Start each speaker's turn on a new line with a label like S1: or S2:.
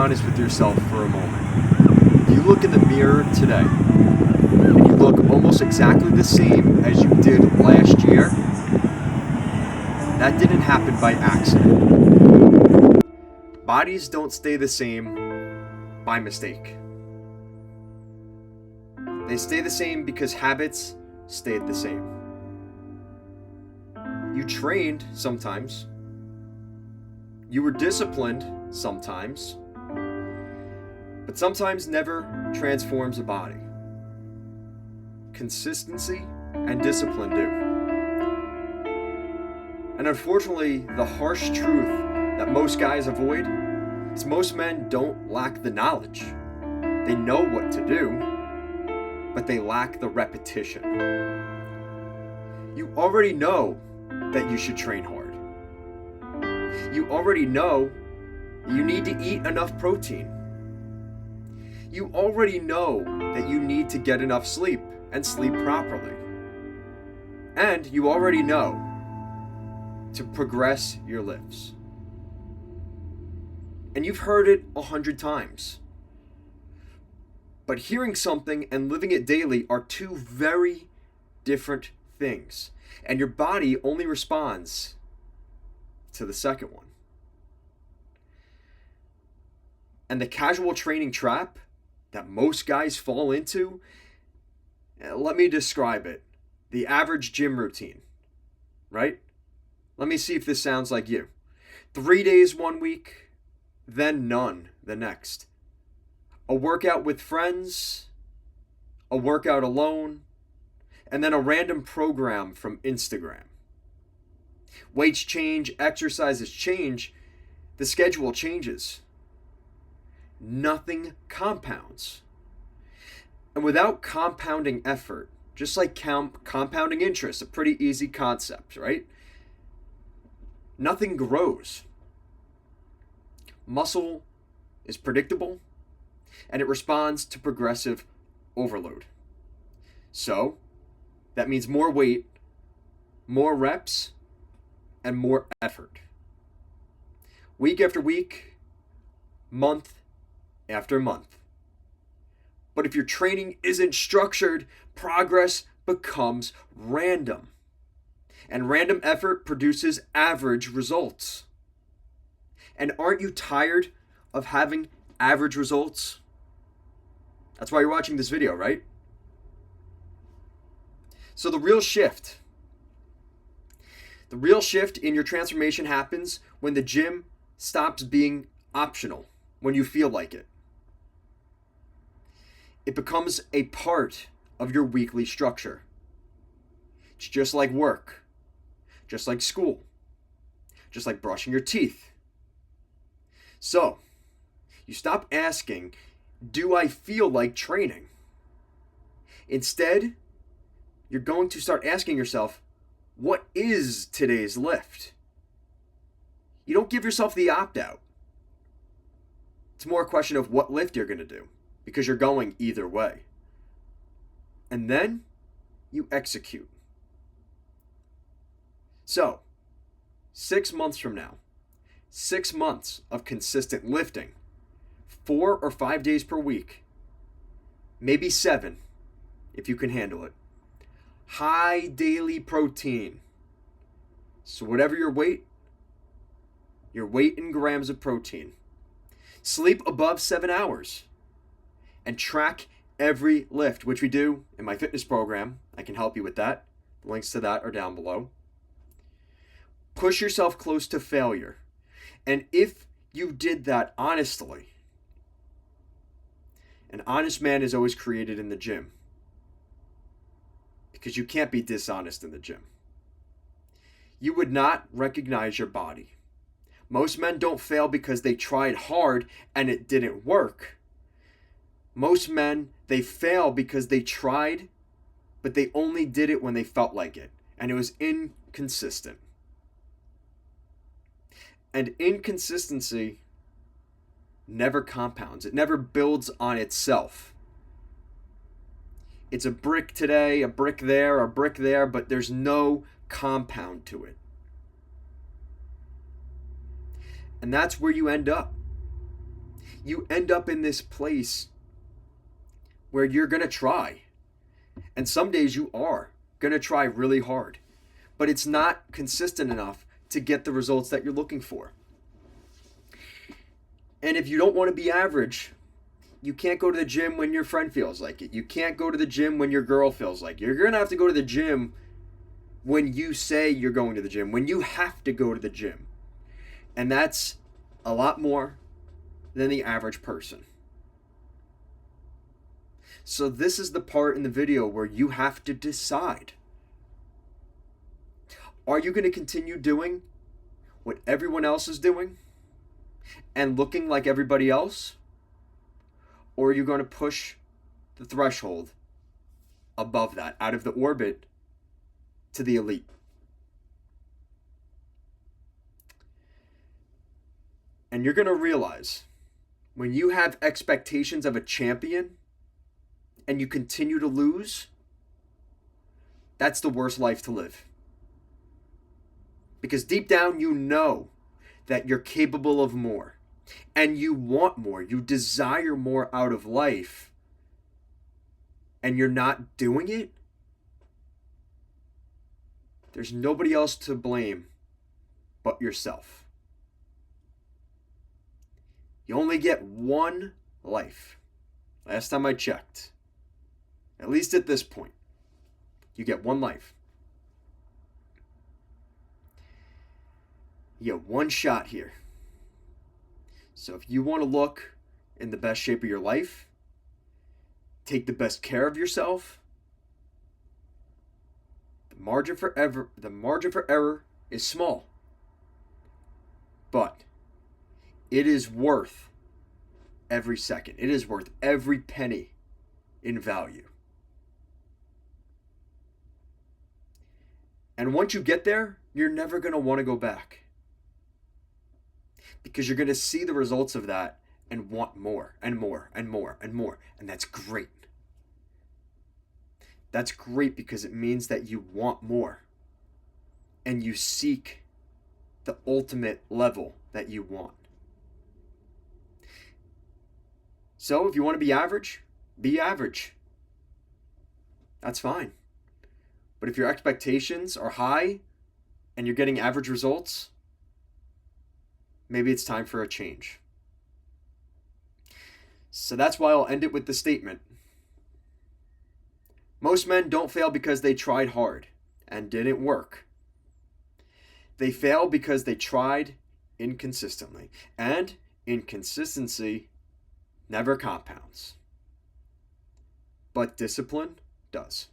S1: honest with yourself for a moment. If you look in the mirror today and you look almost exactly the same as you did last year, that didn't happen by accident. Bodies don't stay the same by mistake. They stay the same because habits stayed the same. You trained sometimes. You were disciplined sometimes. But sometimes never transforms a body. Consistency and discipline do. And unfortunately, the harsh truth that most guys avoid is most men don't lack the knowledge. They know what to do, but they lack the repetition. You already know that you should train hard. You already know you need to eat enough protein. You already know that you need to get enough sleep and sleep properly. And you already know to progress your lifts. And you've heard it 100 times. But hearing something and living it daily are two very different things. And your body only responds to the second one. And the casual training trap that most guys fall into, let me describe it. The average gym routine, right? Let me see if this sounds like you. 3 days one week, then none the next. A workout with friends, a workout alone, and then a random program from Instagram. Weights change, exercises change, the schedule changes. Nothing compounds. And without compounding effort, just like compounding interest, a pretty easy concept, right? Nothing grows. Muscle is predictable, and it responds to progressive overload. So, that means more weight, more reps, and more effort. Week after week, month after month. But if your training isn't structured, progress becomes random. And random effort produces average results. And aren't you tired of having average results? That's why you're watching this video, right? So the real shift in your transformation happens when the gym stops being optional, when you feel like it. It becomes a part of your weekly structure. It's just like work, just like school, just like brushing your teeth. So, you stop asking, do I feel like training? Instead, you're going to start asking yourself, what is today's lift? You don't give yourself the opt-out. It's more a question of what lift you're going to do, because you're going either way. And then you execute. So, 6 months from now, 6 months of consistent lifting, 4 or 5 days per week, maybe 7 if you can handle it. High daily protein. So whatever your weight in grams of protein. Sleep above 7 hours. And track every lift, which we do in my fitness program. I can help you with that. The links to that are down below. Push yourself close to failure. And if you did that honestly, an honest man is always created in the gym. Because you can't be dishonest in the gym. You would not recognize your body. Most men don't fail because they tried hard and it didn't work. Most men, they fail because they tried, but they only did it when they felt like it. And it was inconsistent. And inconsistency never compounds. It never builds on itself. It's a brick today, a brick there, but there's no compound to it. And that's where you end up. you end up in this place where you're going to try. And some days you are going to try really hard, but it's not consistent enough to get the results that you're looking for. And if you don't want to be average, you can't go to the gym when your friend feels like it. You can't go to the gym when your girl feels like it. You're going to have to go to the gym when you say you're going to the gym, when you have to go to the gym. And that's a lot more than the average person. So this is the part in the video where you have to decide. Are you going to continue doing what everyone else is doing and looking like everybody else? Or are you going to push the threshold above that, out of the orbit to the elite? And you're going to realize when you have expectations of a champion and you continue to lose, that's the worst life to live. Because deep down you know that you're capable of more and you want more, you desire more out of life, and you're not doing it. There's nobody else to blame but yourself. You only get one life. Last time I checked, at least at this point, you get one life. You get one shot here. So if you want to look in the best shape of your life, take the best care of yourself, the margin for error is small. But it is worth every second. It is worth every penny in value. And once you get there, you're never going to want to go back. Because you're going to see the results of that and want more and more and more and more. And that's great. That's great because it means that you want more. And you seek the ultimate level that you want. So if you want to be average, be average. That's fine. But if your expectations are high and you're getting average results, maybe it's time for a change. So that's why I'll end it with the statement. Most men don't fail because they tried hard and didn't work. They fail because they tried inconsistently. And inconsistency never compounds. But discipline does.